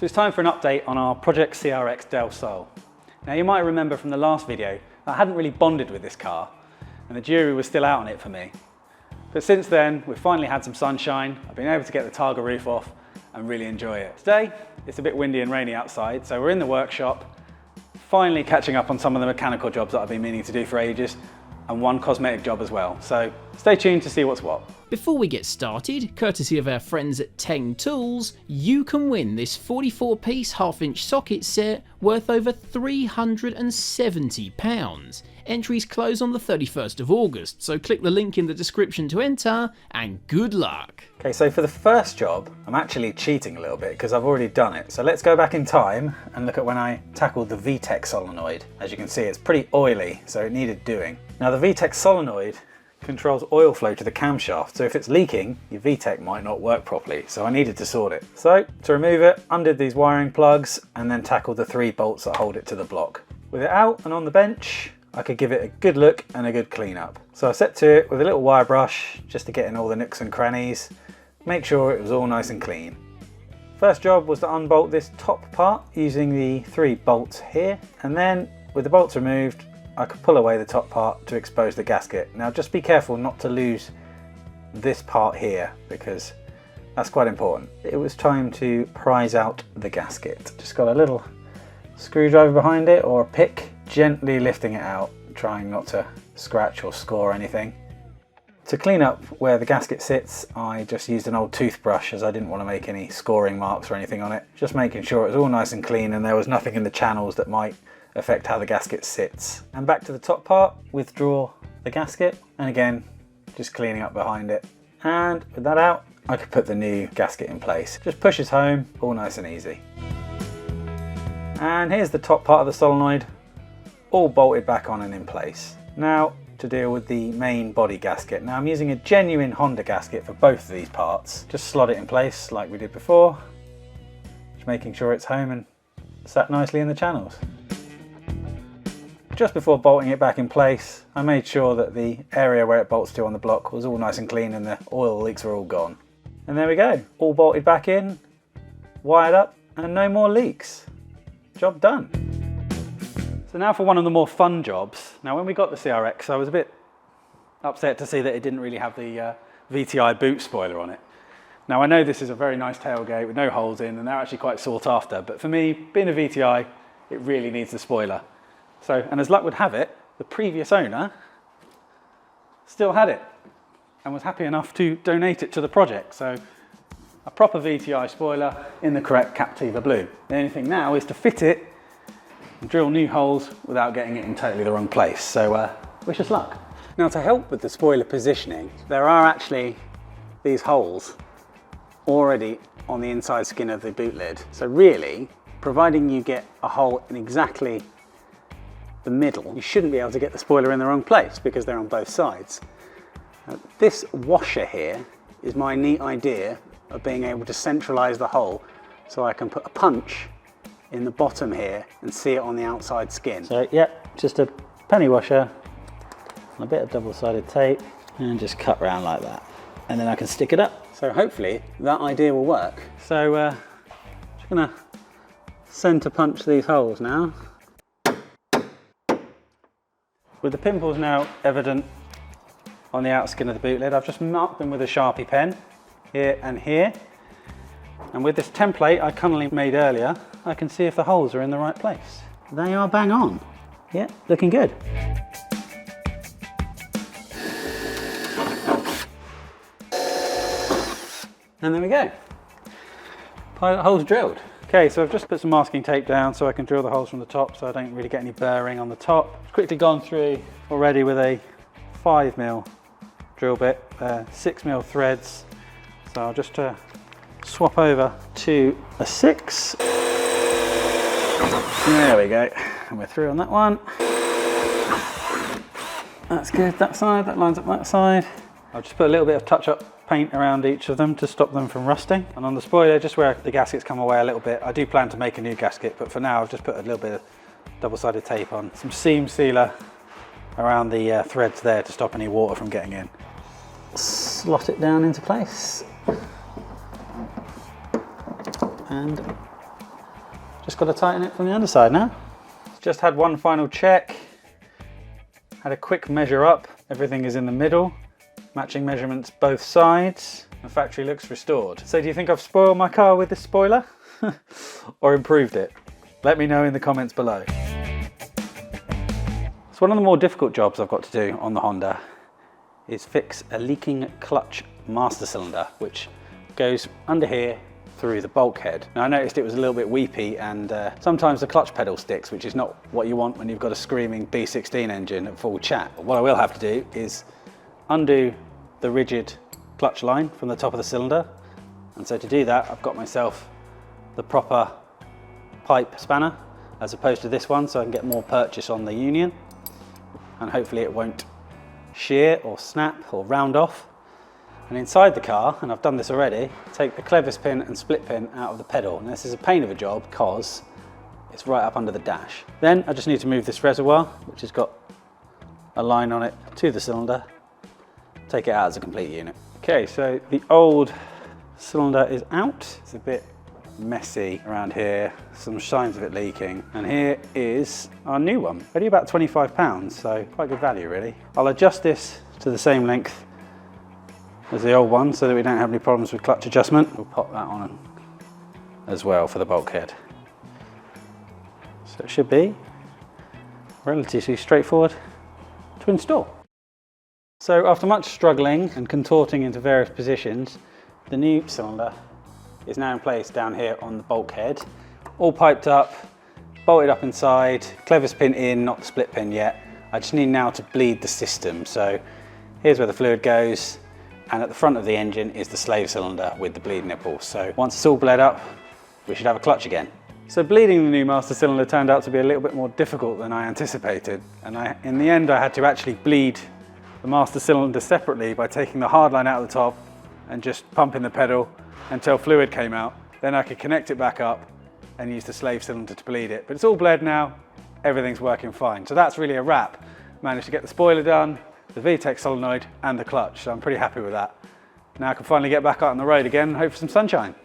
So it's time for an update on our Project CRX Del Sol. Now you might remember from the last video that I hadn't really bonded with this car and the jury was still out on it for me. But since then, we've finally had some sunshine, I've been able to get the Targa roof off and really enjoy it. Today, it's a bit windy and rainy outside, so we're in the workshop, finally catching up on some of the mechanical jobs that I've been meaning to do for ages, and one cosmetic job as well. So stay tuned to see what's what. Before we get started, courtesy of our friends at Teng Tools, you can win this 44-piece half-inch socket set worth over £370. Entries close on the 31st of August, so click the link in the description to enter, and good luck. Okay, so for the first job, I'm actually cheating a little bit because I've already done it. So let's go back in time and look at when I tackled the VTEC solenoid. As you can see, it's pretty oily, so it needed doing. Now the VTEC solenoid controls oil flow to the camshaft, so if it's leaking, your VTEC might not work properly, so I needed to sort it. So to remove it, undid these wiring plugs and then tackled the 3 bolts that hold it to the block. With it out and on the bench, I could give it a good look and a good clean up. So I set to it with a little wire brush just to get in all the nooks and crannies, make sure it was all nice and clean. First job was to unbolt this top part using the 3 bolts here, and then with the bolts removed, I could pull away the top part to expose the gasket. Now just be careful not to lose this part here because that's quite important. It was time to prise out the gasket. Just got a little screwdriver behind it or a pick, gently lifting it out, trying not to scratch or score anything. To clean up where the gasket sits, I just used an old toothbrush as I didn't want to make any scoring marks or anything on it. Just making sure it was all nice and clean and there was nothing in the channels that might affect how the gasket sits. And back to the top part, withdraw the gasket, and again, just cleaning up behind it. And with that out, I could put the new gasket in place. Just pushes home, all nice and easy. And here's the top part of the solenoid, all bolted back on and in place. Now to deal with the main body gasket. Now I'm using a genuine Honda gasket for both of these parts. Just slot it in place like we did before, just making sure it's home and sat nicely in the channels. Just before bolting it back in place, I made sure that the area where it bolts to on the block was all nice and clean and the oil leaks were all gone. And there we go, all bolted back in, wired up, and no more leaks. Job done. So now for one of the more fun jobs. Now when we got the CRX, I was a bit upset to see that it didn't really have the VTI boot spoiler on it. Now I know this is a very nice tailgate with no holes in and they're actually quite sought after, but for me, being a VTI, it really needs the spoiler. So, and as luck would have it, the previous owner still had it and was happy enough to donate it to the project. So a proper VTI spoiler in the correct Captiva blue. The only thing now is to fit it and drill new holes without getting it in totally the wrong place. So wish us luck. Now to help with the spoiler positioning, there are actually these holes already on the inside skin of the boot lid. So really, providing you get a hole in exactly the middle, you shouldn't be able to get the spoiler in the wrong place because they're on both sides. This washer here is my neat idea of being able to centralize the hole so I can put a punch in the bottom here and see it on the outside skin. So yeah, just a penny washer, a bit of double-sided tape and just cut round like that. And then I can stick it up. So hopefully that idea will work. So just gonna center punch these holes now. With the pimples now evident on the outskin of the boot lid, I've just marked them with a Sharpie pen, here and here. And with this template I cunningly made earlier, I can see if the holes are in the right place. They are bang on. Yeah, looking good. And there we go. Pilot holes drilled. Okay, so I've just put some masking tape down so I can drill the holes from the top so I don't really get any burring on the top. I've quickly gone through already with a 5mm drill bit, 6mm threads. So I'll just swap over to a 6. There we go, and we're through on that one. That's good, that side, that lines up that side. I'll just put a little bit of touch-up paint around each of them to stop them from rusting. And on the spoiler, just where the gaskets come away a little bit, I do plan to make a new gasket, but for now I've just put a little bit of double-sided tape on. Some seam sealer around the threads there to stop any water from getting in. Slot it down into place. And Just got to tighten it from the underside now. Just had one final check. Had a quick measure up. Everything is in the middle. Matching measurements both sides. The factory looks restored. So do you think I've spoiled my car with this spoiler? Or improved it? Let me know in the comments below. So one of the more difficult jobs I've got to do on the Honda is fix a leaking clutch master cylinder, which goes under here through the bulkhead. Now I noticed it was a little bit weepy, and sometimes the clutch pedal sticks, which is not what you want when you've got a screaming B16 engine at full chat. But what I will have to do is undo the rigid clutch line from the top of the cylinder, and so to do that I've got myself the proper pipe spanner as opposed to this one, so I can get more purchase on the union, and hopefully it won't shear or snap or round off. And inside the car, and I've done this already, take the clevis pin and split pin out of the pedal. And this is a pain of a job because it's right up under the dash. Then I just need to move this reservoir, which has got a line on it, to the cylinder, take it out as a complete unit. Okay, so the old cylinder is out. It's a bit messy around here, some signs of it leaking, and here is our new one, only about £25, so quite good value really. I'll adjust this to the same length as the old one so that we don't have any problems with clutch adjustment. We'll pop that on as well for the bulkhead. So it should be relatively straightforward to install. So after much struggling and contorting into various positions, the new cylinder is now in place down here on the bulkhead, all piped up, bolted up inside, clevis pin in, not the split pin yet. I just need now to bleed the system. So here's where the fluid goes, and at the front of the engine is the slave cylinder with the bleed nipple. So once it's all bled up, we should have a clutch again. So bleeding the new master cylinder turned out to be a little bit more difficult than I anticipated, and in the end I had to actually bleed the master cylinder separately by taking the hard line out of the top and just pumping the pedal until fluid came out. Then I could connect it back up and use the slave cylinder to bleed it. But it's all bled now, everything's working fine. So that's really a wrap. Managed to get the spoiler done, the VTEC solenoid and the clutch, so I'm pretty happy with that. Now I can finally get back out on the road again and hope for some sunshine.